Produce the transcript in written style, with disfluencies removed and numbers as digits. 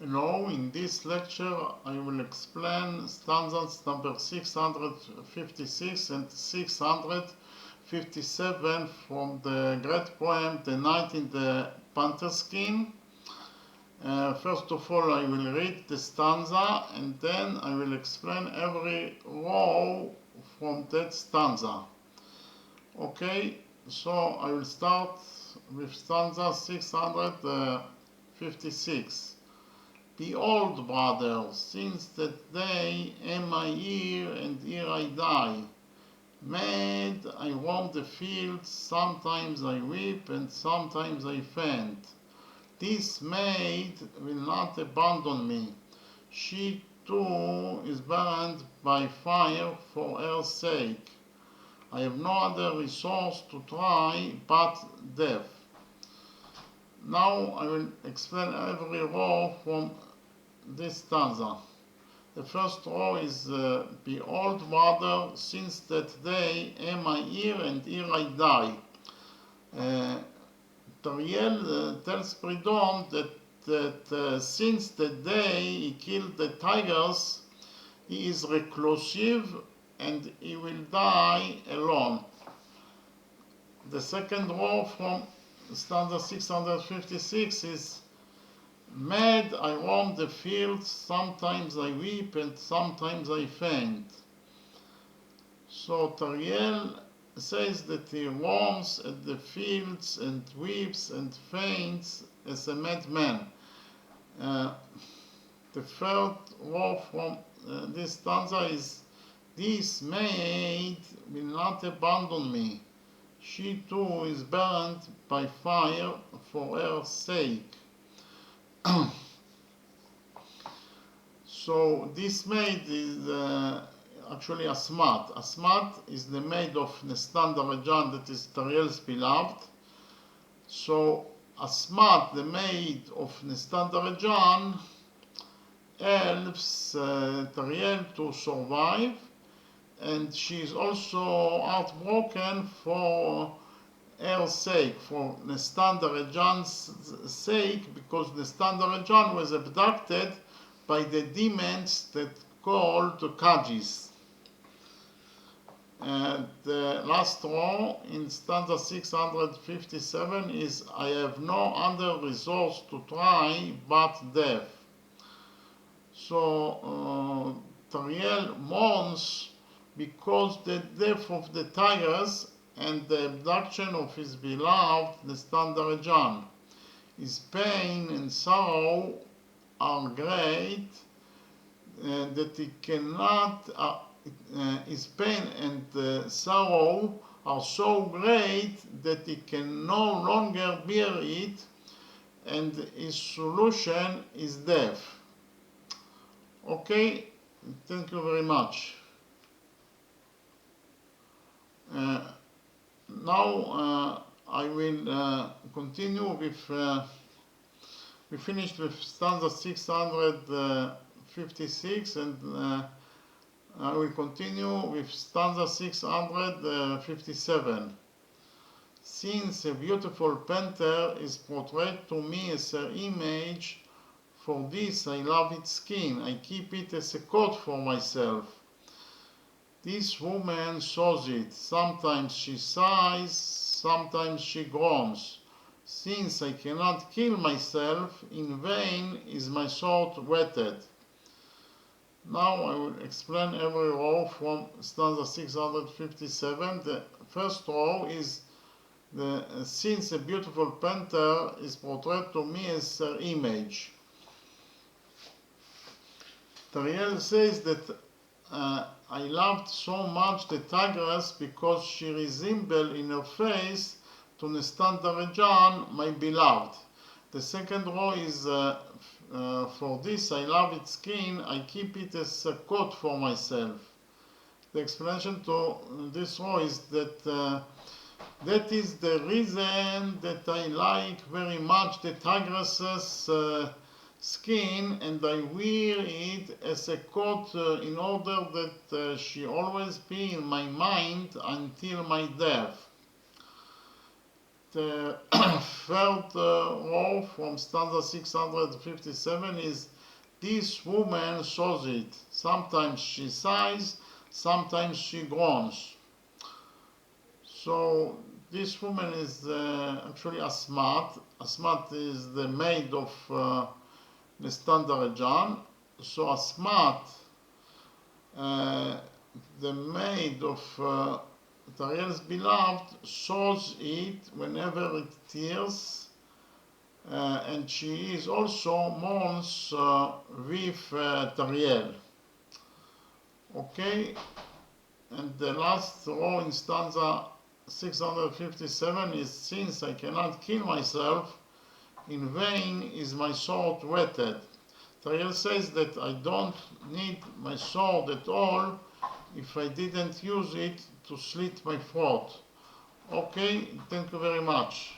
Hello, in this lecture I will explain stanzas number 656 and 657 from the great poem The Night in the Panther Skin. First of all I will read the stanza and then I will explain every row from that stanza. Okay, so I will start with stanza 656. Behold, brother, since that day am I here, and here I die. Mad, I roam the fields, sometimes I weep, and sometimes I faint. This maid will not abandon me. She too is burned by fire for her sake. I have no other resource to try but death. Now I will explain every row from this stanza. The first row is Behold, mother, since that day am I here, and here I die. TARIEL tells Pridon that since the day he killed the tigers, he is reclusive and he will die alone. The second row from stanza 656 is Mad, I roam the fields, sometimes I weep and sometimes I faint. So TARIEL says that he roams at the fields and weeps and faints as a madman. The third row from this stanza is This maid will not abandon me. She too is burned by fire for her sake. So this maid is actually Asmat. Asmat is the maid of NESTAN DAREDJAN, that is TARIEL's beloved. So Asmat, the maid of NESTAN DAREDJAN, helps TARIEL to survive, and she is also heartbroken for her sake, for NESTAN DAREDJAN's sake, because NESTAN DAREDJAN was abducted by the demons that called the Kajis. And the last row in stanza 657 is I have no other resource to try but death. So TARIEL mourns because the death of the tigers and the abduction of his beloved NESTAN DAREDJAN. His pain and sorrow are great that he cannot, his pain and sorrow are so great that he can no longer bear it, and his solution is death. Okay, thank you very much. Now I will continue with, we finished with stanza 656 and I will continue with stanza 657. Since a beautiful panther is portrayed to me as her image, for this I love its skin, I keep it as a coat for myself. This woman shows it. Sometimes she sighs, sometimes she groans. Since I cannot kill myself, in vain is my sword whetted. Now I will explain every row from stanza 657. The first row is since a beautiful panther is portrayed to me as her image. TARIEL says that I loved so much the tigress because she resembled in her face to NESTAN DAREDJAN, my beloved. The second row is for this I love its skin, I keep it as a coat for myself. The explanation to this row is that that is the reason that I like very much the tigress's skin, and I wear it as a coat in order that she always be in my mind until my death. The third row from stanza 657 is this woman shows it. Sometimes she sighs, sometimes she groans. So this woman is actually Asmat. Asmat is the maid of NESTAN DAREDJAN. So Asmat, the maid of TARIEL's beloved, shows it whenever it tears, and she is also mourns with TARIEL. Okay, and the last row in stanza 657 is since I cannot kill myself, in vain is my sword whetted. TARIEL says that I don't need my sword at all if I didn't use it to slit my throat. Okay, thank you very much.